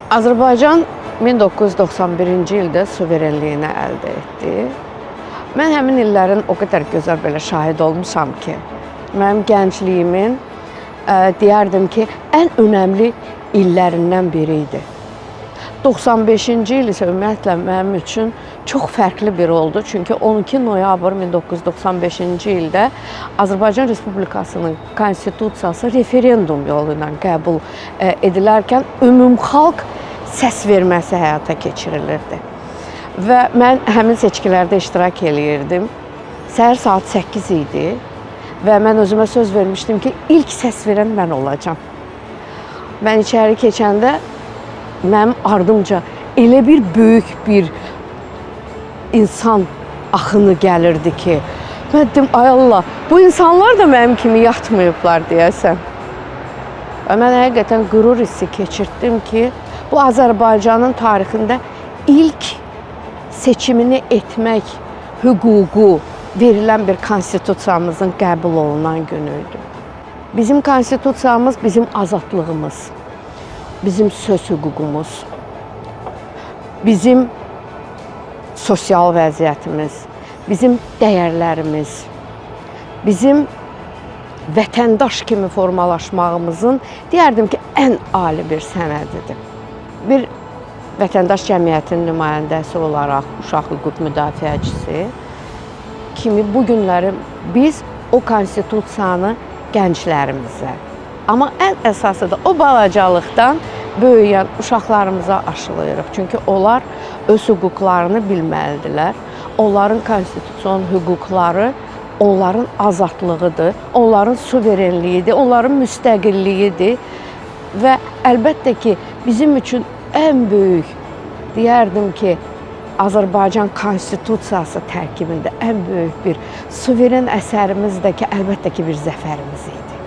Azərbaycan 1991-ci ildə suverenliyini əldə etdi. Mən həmin illərin o qədər gözəl belə şahid olmuşam ki, mənim gəncliyimin deyərdim ki, ən önəmli illərindən biri idi. 95-ci il isə ümumiyyətlə mənim üçün çox fərqli bir oldu. Çünki 12 noyabr 1995-ci ildə Azərbaycan Respublikasının konstitusiyası referendum yolu ilə qəbul edilərkən ümumxalq səs verməsi həyata keçirilirdi. Və mən həmin seçkilərdə iştirak eləyirdim. Səhər saat 8 idi və mən özümə söz vermişdim ki, ilk səs verən mən olacağam. Mən içəri keçəndə mənim ardımca elə bir böyük bir insan axını gəlirdi ki, mən dedim, ay Allah, bu insanlar da mənim kimi yatmayıblar deyəsən. Və mən həqiqətən qürur hissi keçirtdim ki, bu Azərbaycanın tarixində ilk seçimini etmək hüququ verilən bir konstitusiyamızın qəbul olunan günüydü. Bizim konstitusiyamız bizim azadlığımız, bizim söz hüququmuz, bizim sosial vəziyyətimiz, bizim dəyərlərimiz, bizim vətəndaş kimi formalaşmağımızın, deyərdim ki, ən ali bir sənədidir. Bir vətəndaş cəmiyyətinin nümayəndəsi olaraq, uşaq hüquq müdafiəçisi kimi bu günləri biz o konstitusiyanı gənclərimizə, amma ən əsası da o balacalıqdan böyüyən uşaqlarımıza aşılayırıq. Çünki onlar öz hüquqlarını bilməlidirlər. Onların konstitusiyon hüquqları onların azadlığıdır, onların suverenliyidir, onların müstəqilliyidir. Və əlbəttə ki, bizim üçün ən böyük, deyərdim ki, Azərbaycan konstitusiyası tərkibində ən böyük bir suveren əsərimiz də ki, əlbəttə ki, bir zəfərimiz idi.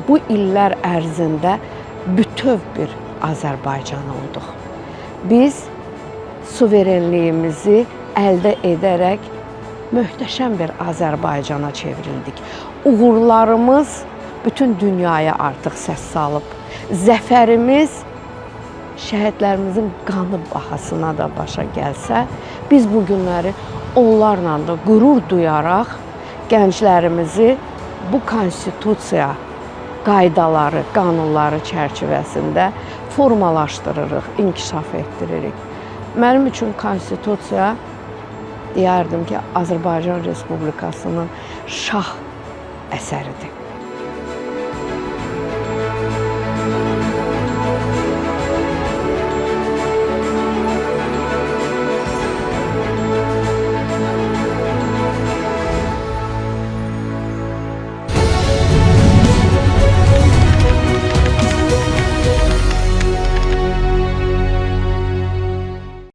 Bu illər ərzində bütöv bir Azərbaycan olduq. Biz suverenliyimizi əldə edərək möhtəşəm bir Azərbaycana çevrildik. Uğurlarımız bütün dünyaya artıq səs salıb. Zəfərimiz şəhidlərimizin qanı bahasına da başa gəlsə, biz bu günləri onlarla da qürur duyaraq gənclərimizi bu konstitusiya qaydaları, qanunları çərçivəsində formalaşdırırıq, inkişaf etdiririk. Mənim üçün konstitusiya, deyərdim ki, Azərbaycan Respublikasının şah əsəridir.